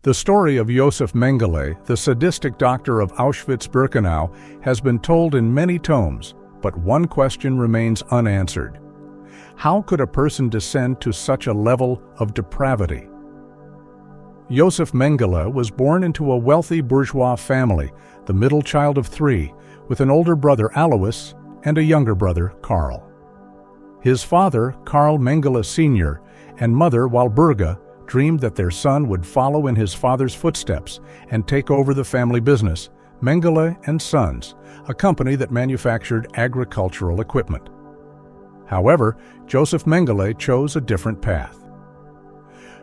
The story of Josef Mengele, the sadistic doctor of Auschwitz-Birkenau, has been told in many tomes, but one question remains unanswered. How could a person descend to such a level of depravity? Josef Mengele was born into a wealthy bourgeois family, the middle child of three, with an older brother Alois and a younger brother Karl. His father, Karl Mengele Sr., and mother Walburga dreamed that their son would follow in his father's footsteps and take over the family business, Mengele and Sons, a company that manufactured agricultural equipment. However, Josef Mengele chose a different path.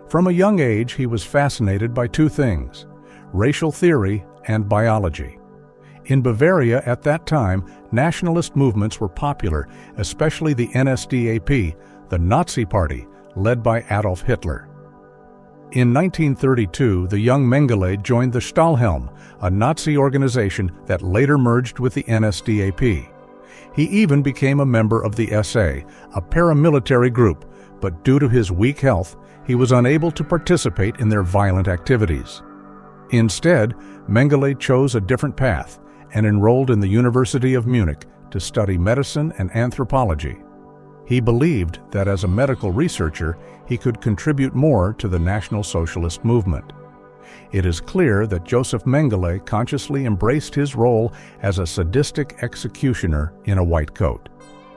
From a young age, he was fascinated by two things: racial theory and biology. In Bavaria at that time, nationalist movements were popular, especially the NSDAP, the Nazi Party, led by Adolf Hitler. In 1932, the young Mengele joined the Stahlhelm, a Nazi organization that later merged with the NSDAP. He even became a member of the SA, a paramilitary group, but due to his weak health, he was unable to participate in their violent activities. Instead, Mengele chose a different path and enrolled in the University of Munich to study medicine and anthropology. He believed that as a medical researcher, he could contribute more to the National Socialist movement. It is clear that Josef Mengele consciously embraced his role as a sadistic executioner in a white coat.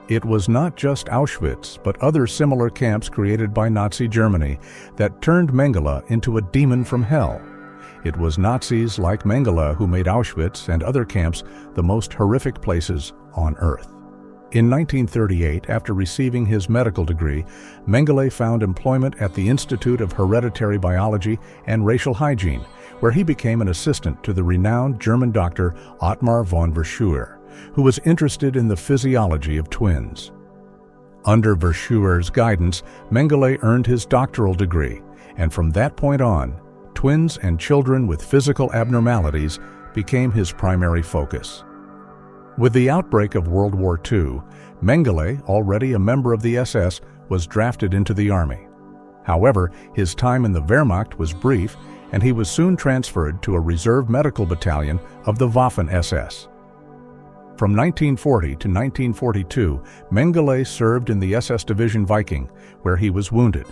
It was not just Auschwitz, but other similar camps created by Nazi Germany that turned Mengele into a demon from hell. It was Nazis like Mengele who made Auschwitz and other camps the most horrific places on earth. In 1938, after receiving his medical degree, Mengele found employment at the Institute of Hereditary Biology and Racial Hygiene, where he became an assistant to the renowned German doctor Ottmar von Verschuer, who was interested in the physiology of twins. Under Verschuer's guidance, Mengele earned his doctoral degree, and from that point on, twins and children with physical abnormalities became his primary focus. With the outbreak of World War II, Mengele, already a member of the SS, was drafted into the army. However, his time in the Wehrmacht was brief, and he was soon transferred to a reserve medical battalion of the Waffen-SS. From 1940 to 1942, Mengele served in the SS Division Viking, where he was wounded.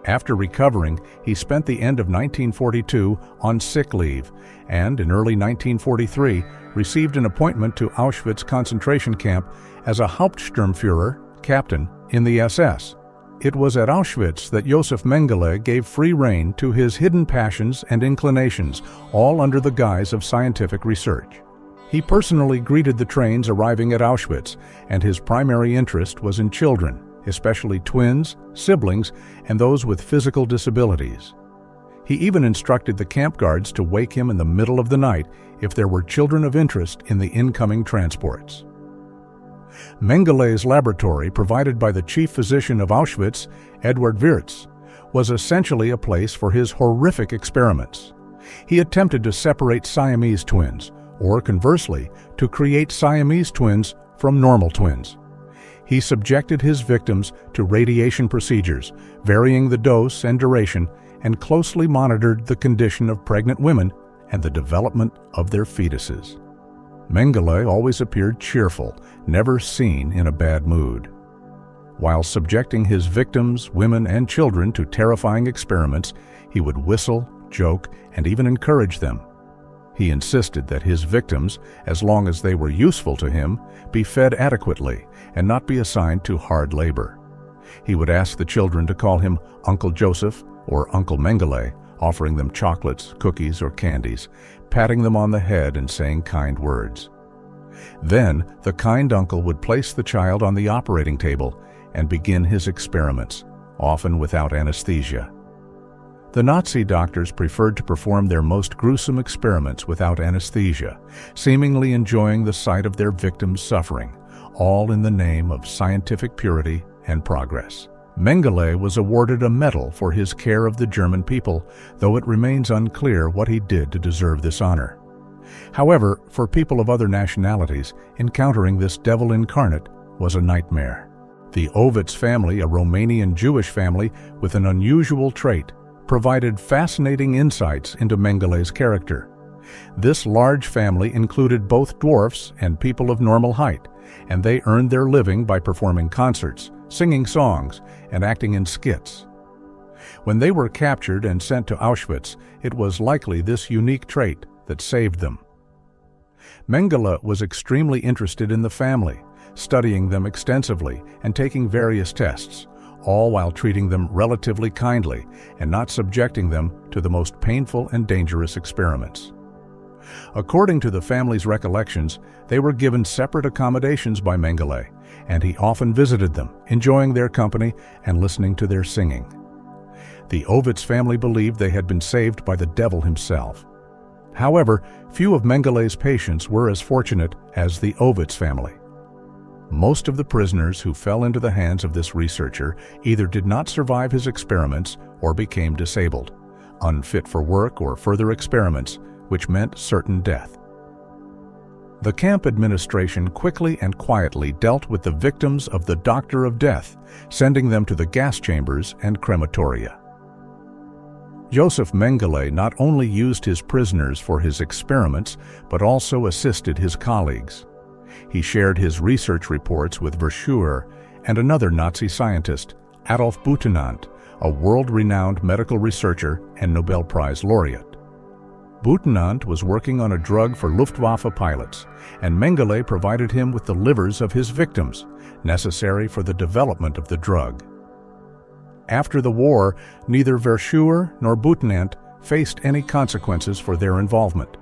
After recovering, he spent the end of 1942 on sick leave, and in early 1943 received an appointment to Auschwitz concentration camp as a Hauptsturmführer, captain, in the SS. It was at Auschwitz that Josef Mengele gave free rein to his hidden passions and inclinations, all under the guise of scientific research. He personally greeted the trains arriving at Auschwitz, and his primary interest was in children, especially twins, siblings, and those with physical disabilities. He even instructed the camp guards to wake him in the middle of the night if there were children of interest in the incoming transports. Mengele's laboratory, provided by the chief physician of Auschwitz, Eduard Wirtz, was essentially a place for his horrific experiments. He attempted to separate Siamese twins, or conversely, to create Siamese twins from normal twins. He subjected his victims to radiation procedures, varying the dose and duration, and closely monitored the condition of pregnant women and the development of their fetuses. Mengele always appeared cheerful, never seen in a bad mood. While subjecting his victims, women, and children to terrifying experiments, he would whistle, joke, and even encourage them. He insisted that his victims, as long as they were useful to him, be fed adequately and not be assigned to hard labor. He would ask the children to call him Uncle Joseph or Uncle Mengele, offering them chocolates, cookies, or candies, patting them on the head and saying kind words. Then, the kind uncle would place the child on the operating table and begin his experiments, often without anesthesia. The Nazi doctors preferred to perform their most gruesome experiments without anesthesia, seemingly enjoying the sight of their victims' suffering, all in the name of scientific purity and progress. Mengele was awarded a medal for his care of the German people, though it remains unclear what he did to deserve this honor. However, for people of other nationalities, encountering this devil incarnate was a nightmare. The Ovitz family, a Romanian Jewish family with an unusual trait, provided fascinating insights into Mengele's character. This large family included both dwarfs and people of normal height, and they earned their living by performing concerts, singing songs, and acting in skits. When they were captured and sent to Auschwitz, it was likely this unique trait that saved them. Mengele was extremely interested in the family, studying them extensively and taking various tests, all while treating them relatively kindly and not subjecting them to the most painful and dangerous experiments. According to the family's recollections, they were given separate accommodations by Mengele, and he often visited them, enjoying their company and listening to their singing. The Ovitz family believed they had been saved by the devil himself. However, few of Mengele's patients were as fortunate as the Ovitz family. Most of the prisoners who fell into the hands of this researcher either did not survive his experiments or became disabled, unfit for work or further experiments, which meant certain death. The camp administration quickly and quietly dealt with the victims of the Doctor of Death, sending them to the gas chambers and crematoria. Josef Mengele not only used his prisoners for his experiments, but also assisted his colleagues. He shared his research reports with Verschuer and another Nazi scientist, Adolf Butenandt, a world-renowned medical researcher and Nobel Prize laureate. Butenandt was working on a drug for Luftwaffe pilots, and Mengele provided him with the livers of his victims, necessary for the development of the drug. After the war, neither Verschuer nor Butenandt faced any consequences for their involvement.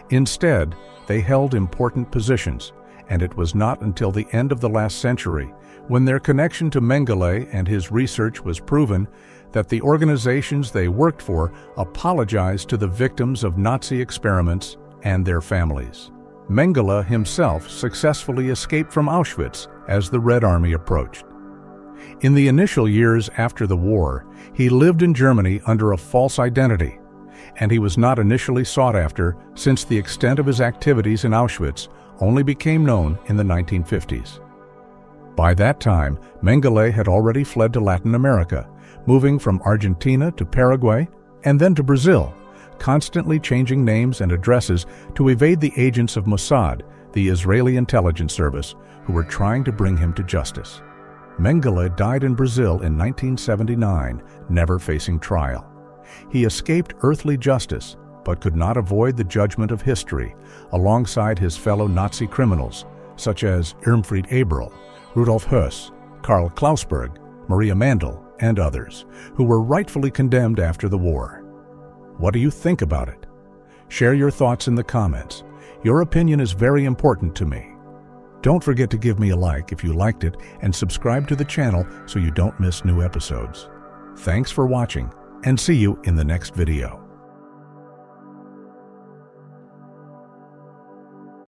Instead, they held important positions, and it was not until the end of the last century, when their connection to Mengele and his research was proven, that the organizations they worked for apologized to the victims of Nazi experiments and their families. Mengele himself successfully escaped from Auschwitz as the Red Army approached. In the initial years after the war, he lived in Germany under a false identity, and he was not initially sought after since the extent of his activities in Auschwitz only became known in the 1950s. By that time, Mengele had already fled to Latin America, moving from Argentina to Paraguay and then to Brazil, constantly changing names and addresses to evade the agents of Mossad, the Israeli intelligence service, who were trying to bring him to justice. Mengele died in Brazil in 1979, never facing trial. He escaped earthly justice, but could not avoid the judgment of history, alongside his fellow Nazi criminals, such as Irmfried Eberl, Rudolf Höss, Karl Klausberg, Maria Mandel, and others, who were rightfully condemned after the war. What do you think about it? Share your thoughts in the comments. Your opinion is very important to me. Don't forget to give me a like if you liked it and subscribe to the channel so you don't miss new episodes. Thanks for watching, and see you in the next video.